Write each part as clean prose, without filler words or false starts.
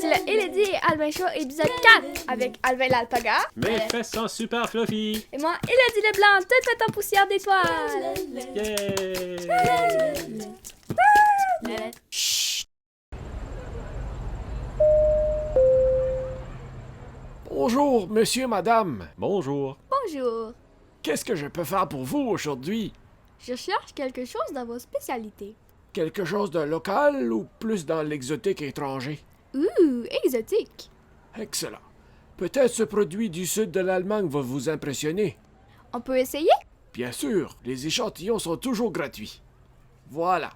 le Elodie et Alvin Show épisode 4 avec Alvin l'Alpaga. Mes fesses sont super fluffy. Et moi, Elodie Leblanc, toute faite en poussière d'étoiles. Yeah! Chut! Bonjour, monsieur, madame. Bonjour. Bonjour. Qu'est-ce que je peux faire pour vous aujourd'hui? Je cherche quelque chose dans vos spécialités. Quelque chose de local ou plus dans l'exotique étranger? Exotique. Excellent. Peut-être ce produit du sud de l'Allemagne va vous impressionner. On peut essayer? Bien sûr, les échantillons sont toujours gratuits. Voilà.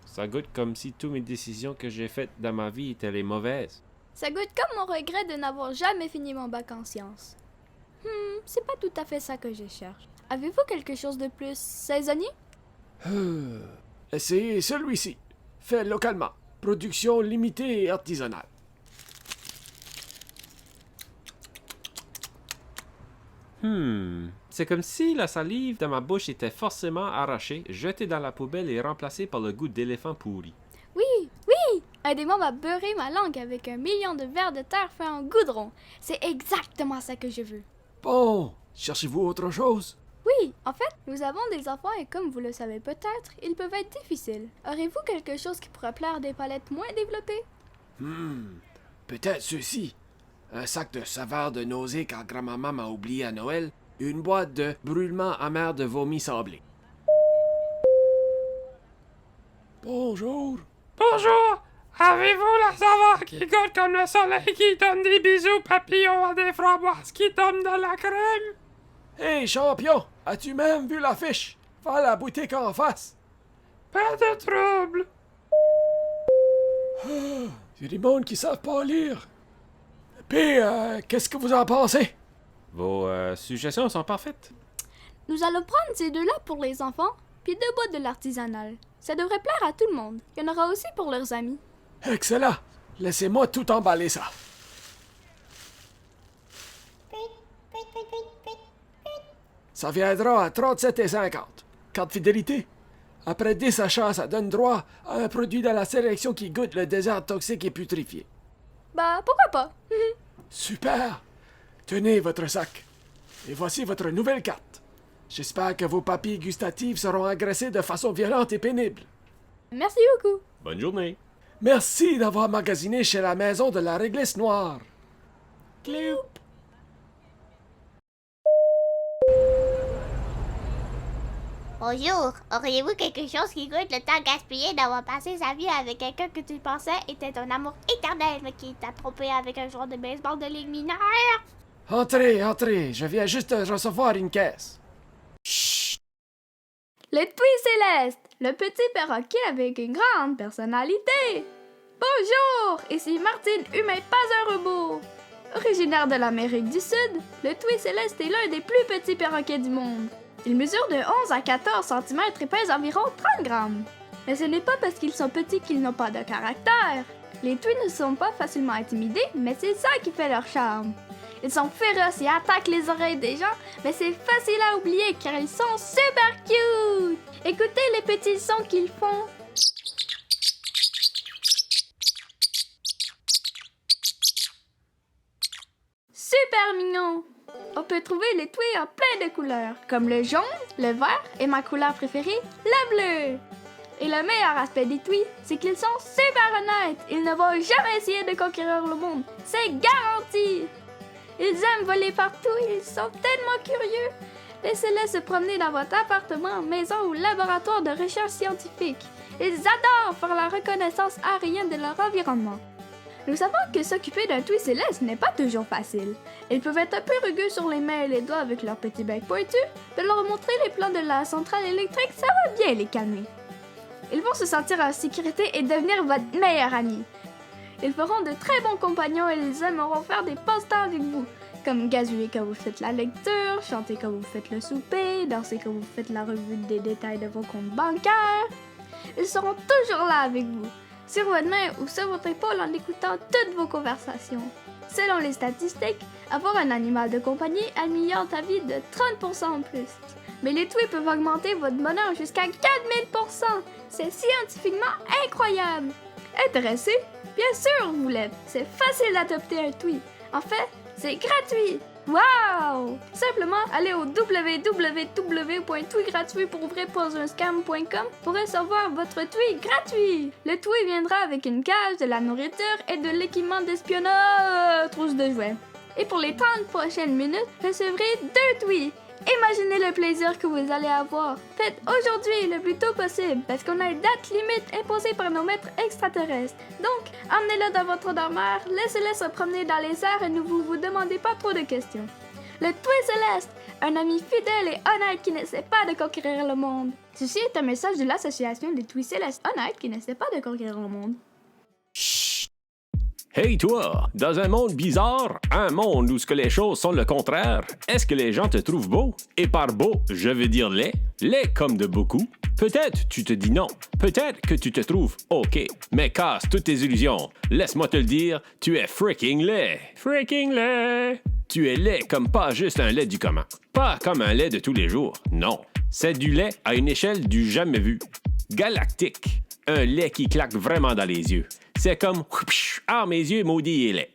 Ça goûte comme si toutes mes décisions que j'ai faites dans ma vie étaient les mauvaises. Ça goûte comme mon regret de n'avoir jamais fini mon bac en sciences. C'est pas tout à fait ça que je cherche. Avez-vous quelque chose de plus saisonnier? Essayez celui-ci. Fait localement. Production limitée et artisanale. C'est comme si la salive dans ma bouche était forcément arrachée, jetée dans la poubelle et remplacée par le goût d'éléphant pourri. Oui! Un démon m'a beurré ma langue avec 1 million de vers de terre fait en goudron. C'est exactement ça que je veux. Bon, cherchez-vous autre chose? Oui, en fait, nous avons des enfants et comme vous le savez peut-être, ils peuvent être difficiles. Aurez-vous quelque chose qui pourrait plaire à des palettes moins développées? Peut-être ceci. Un sac de saveurs de nausée quand grand-maman m'a oublié à Noël. Une boîte de brûlement amer de vomi sablé. Bonjour. Bonjour! Avez-vous la saveur qui goûte comme le soleil qui donne des bisous papillons à des framboises qui tombent dans la crème? Hey, champion! As-tu même vu l'affiche? Va à la boutique en face. Pas de trouble! Il y a des mondes qui savent pas lire. Puis, qu'est-ce que vous en pensez? Vos suggestions sont parfaites. Nous allons prendre ces deux-là pour les enfants, puis 2 boîtes de l'artisanal. Ça devrait plaire à tout le monde. Il y en aura aussi pour leurs amis. Excellent. Laissez-moi tout emballer ça. Ça viendra à 37,50. Carte fidélité. Après 10 achats, ça donne droit à un produit de la sélection qui goûte le désert toxique et putrifié. Bah, pourquoi pas? Super! Tenez votre sac. Et voici votre nouvelle carte. J'espère que vos papilles gustatives seront agressées de façon violente et pénible. Merci beaucoup. Bonne journée. Merci d'avoir magasiné chez la maison de la réglisse noire. Cloup! Bonjour, auriez-vous quelque chose qui goûte le temps gaspillé d'avoir passé sa vie avec quelqu'un que tu pensais était un amour éternel mais qui t'a trompé avec un joueur de baseball de ligue mineure? Entrez, je viens juste de recevoir une caisse. Le Twi Céleste, le petit perroquet avec une grande personnalité. Bonjour, ici Martine Humain Pas un robot. Originaire de l'Amérique du Sud, le Twi Céleste est l'un des plus petits perroquets du monde. Il mesure de 11 à 14 cm et pèse environ 30 grammes. Mais ce n'est pas parce qu'ils sont petits qu'ils n'ont pas de caractère. Les Twi ne sont pas facilement intimidés, mais c'est ça qui fait leur charme. Ils sont féroces et attaquent les oreilles des gens, mais c'est facile à oublier car ils sont super cute! Écoutez les petits sons qu'ils font. Super mignon! On peut trouver les Twi en plein de couleurs, comme le jaune, le vert et ma couleur préférée, le bleu. Et le meilleur aspect des Twi, c'est qu'ils sont super honnêtes. Ils ne vont jamais essayer de conquérir le monde. C'est garanti! Ils aiment voler partout, ils sont tellement curieux. Laissez-les se promener dans votre appartement, maison ou laboratoire de recherche scientifique. Ils adorent faire la reconnaissance aérienne de leur environnement. Nous savons que s'occuper d'un Twi Céleste n'est pas toujours facile. Ils peuvent être un peu rugueux sur les mains et les doigts avec leur petit bec pointu, de leur montrer les plans de la centrale électrique, ça va bien les calmer. Ils vont se sentir en sécurité et devenir votre meilleur ami. Ils feront de très bons compagnons et ils aimeront faire des passe-temps avec vous, comme gazouiller quand vous faites la lecture, chanter quand vous faites le souper, danser quand vous faites la revue des détails de vos comptes bancaires. Ils seront toujours là avec vous, sur votre main ou sur votre épaule en écoutant toutes vos conversations. Selon les statistiques, avoir un animal de compagnie améliore ta vie de 30% en plus. Mais les tweets peuvent augmenter votre bonheur jusqu'à 4000%. C'est scientifiquement incroyable. Intéressé? Bien sûr, vous l'êtes. C'est facile d'adopter un tweet. En fait, c'est gratuit. Wow! Simplement, allez au www.tweetgratuitpoursvrai.com pour recevoir votre tweet gratuit. Le tweet viendra avec une cage, de la nourriture et de l'équipement d'espionnage. Trousse de jouets. Et pour les 30 prochaines minutes, recevrez 2 tweets. Imaginez le plaisir que vous allez avoir. Faites aujourd'hui le plus tôt possible parce qu'on a une date limite imposée par nos maîtres extraterrestres. Donc, emmenez-le dans votre dormeur, laissez-le se promener dans les airs et ne vous demandez pas trop de questions. Le Tweet Céleste, un ami fidèle et honnête qui n'essaie pas de conquérir le monde. Ceci est un message de l'association des Tweets Célestes honnêtes qui n'essaie pas de conquérir le monde. Hey toi, dans un monde bizarre, un monde où ce que les choses sont le contraire, est-ce que les gens te trouvent beau? Et par beau, je veux dire laid, laid comme de beaucoup. Peut-être tu te dis non, peut-être que tu te trouves OK, mais casse toutes tes illusions. Laisse-moi te le dire, tu es freaking laid. Freaking laid. Tu es laid comme pas juste un lait du commun. Pas comme un lait de tous les jours, non. C'est du lait à une échelle du jamais vu. Galactique. Un lait qui claque vraiment dans les yeux. C'est comme « Ah, mes yeux maudits et lait ».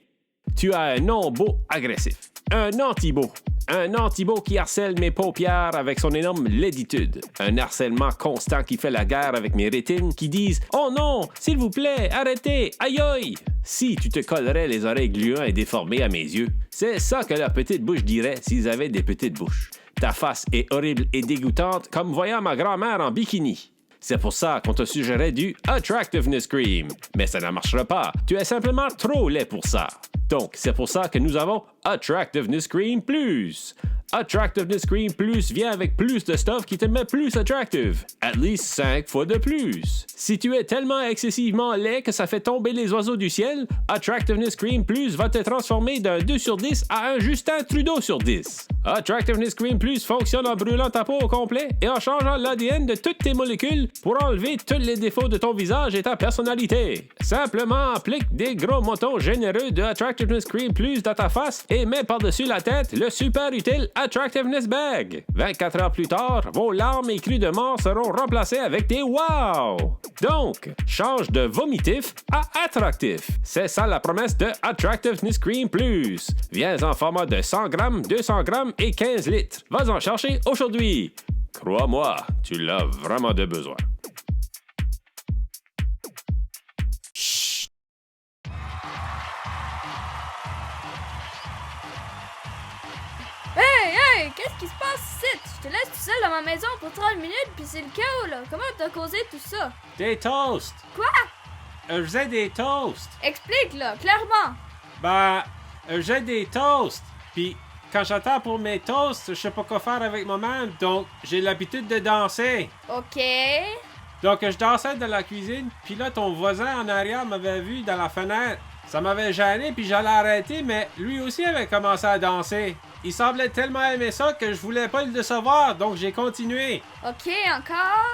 Tu as un nom beau agressif. Un anti-beau. Un anti-beau qui harcèle mes paupières avec son énorme laiditude. Un harcèlement constant qui fait la guerre avec mes rétines qui disent « Oh non, s'il vous plaît, arrêtez, aïe aïe ». Si tu te collerais les oreilles gluantes et déformées à mes yeux, c'est ça que la petite bouche dirait s'ils avaient des petites bouches. Ta face est horrible et dégoûtante comme voyant ma grand-mère en bikini. C'est pour ça qu'on te suggérait du Attractiveness Cream. Mais ça ne marchera pas. Tu es simplement trop laid pour ça. Donc, c'est pour ça que nous avons Attractiveness Cream Plus. Attractiveness Cream Plus vient avec plus de stuff qui te met plus attractive. At least 5 fois de plus. Si tu es tellement excessivement laid que ça fait tomber les oiseaux du ciel, Attractiveness Cream Plus va te transformer d'un 2 sur 10 à un Justin Trudeau sur 10. Attractiveness Cream Plus fonctionne en brûlant ta peau au complet et en changeant l'ADN de toutes tes molécules pour enlever tous les défauts de ton visage et ta personnalité. Simplement applique des gros moutons généreux de Attractiveness Cream Plus dans ta face et mets par-dessus la tête le super utile Attractiveness Bag. 24 heures plus tard, vos larmes et cris de mort seront remplacés avec des wow! Donc, change de vomitif à attractif. C'est ça la promesse de Attractiveness Cream Plus. Viens en format de 100 grammes, 200 grammes et 15 litres. Vas en chercher aujourd'hui. Crois-moi, tu l'as vraiment de besoin. Hey, qu'est-ce qui se passe ici? Je te laisse tout seul dans ma maison pour 30 minutes puis c'est le chaos là. Comment t'as causé tout ça? Des toasts! Quoi? Je faisais des toasts. Explique là, clairement. Ben, je faisais des toasts. Puis, quand j'attends pour mes toasts, je sais pas quoi faire avec moi-même, donc j'ai l'habitude de danser. OK. Donc, je dansais dans la cuisine, puis là, ton voisin en arrière m'avait vu dans la fenêtre. Ça m'avait gêné, puis j'allais arrêter, mais lui aussi avait commencé à danser. Il semblait tellement aimer ça que je voulais pas le décevoir, donc j'ai continué. OK, encore?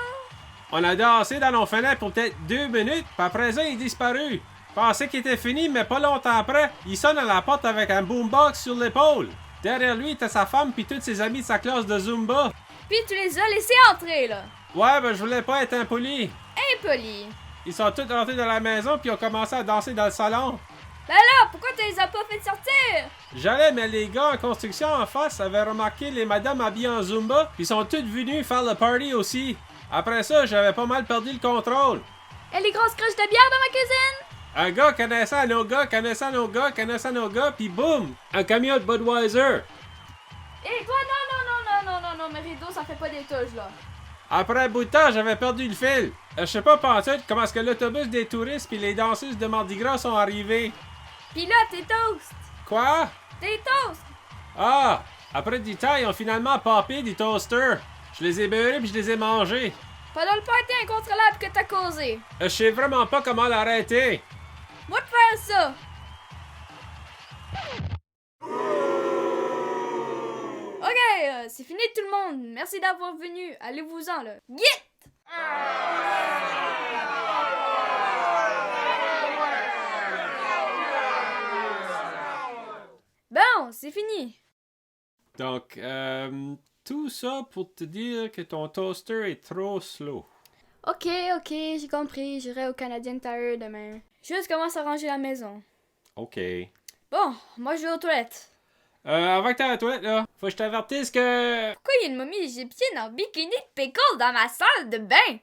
On a dansé dans nos fenêtres pour peut-être 2 minutes, puis après ça, il est disparu. Je pensais qu'il était fini, mais pas longtemps après, il sonne à la porte avec un boombox sur l'épaule. Derrière lui, t'as sa femme puis tous ses amis de sa classe de Zumba. Puis tu les as laissés entrer là. Ouais, ben je voulais pas être impoli. Impoli. Ils sont tous rentrés dans la maison puis ont commencé à danser dans le salon. Ben là, pourquoi tu les as pas fait sortir? J'allais, mais les gars en construction en face avaient remarqué les madames habillées en Zumba puis sont toutes venus faire le party aussi. Après ça, j'avais pas mal perdu le contrôle. Et les grosses cruches de bière dans ma cuisine? Un gars connaissant nos gars, connaissant nos gars, connaissant nos gars, puis boum! Un camion de Budweiser. Et toi, non, mes rideaux, ça fait pas des touches, là. Après un bout de temps, j'avais perdu le fil. Je sais pas pantoute comment est-ce que l'autobus des touristes puis les danseuses de Mardi Gras sont arrivés. Pis là, tes toasts. Quoi? Tes toasts. Ah! Après du temps, ils ont finalement popé des toasters. Je les ai beurrés puis je les ai mangés. Pas dans le party incontrôlable que t'as causé. Je sais vraiment pas comment l'arrêter. Moi de faire ça. Ok, c'est fini tout le monde. Merci d'avoir venu. Allez-vous-en, là. Git! Bon, c'est fini. Donc, Tout ça pour te dire que ton toaster est trop slow. Ok, j'ai compris. J'irai au Canadian Tire demain. Juste commence à ranger la maison. OK. Bon, moi je vais aux toilettes. Avant que t'ailles à la toilette, là, faut que je t'avertisse que... Pourquoi il y a une momie égyptienne en bikini de pickle dans ma salle de bain?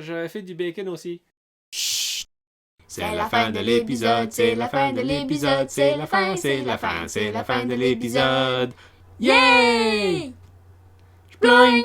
J'avais fait du bacon aussi. C'est la fin de l'épisode, c'est la fin de l'épisode, c'est la fin, c'est la fin, c'est la fin de l'épisode. Yay! Bling!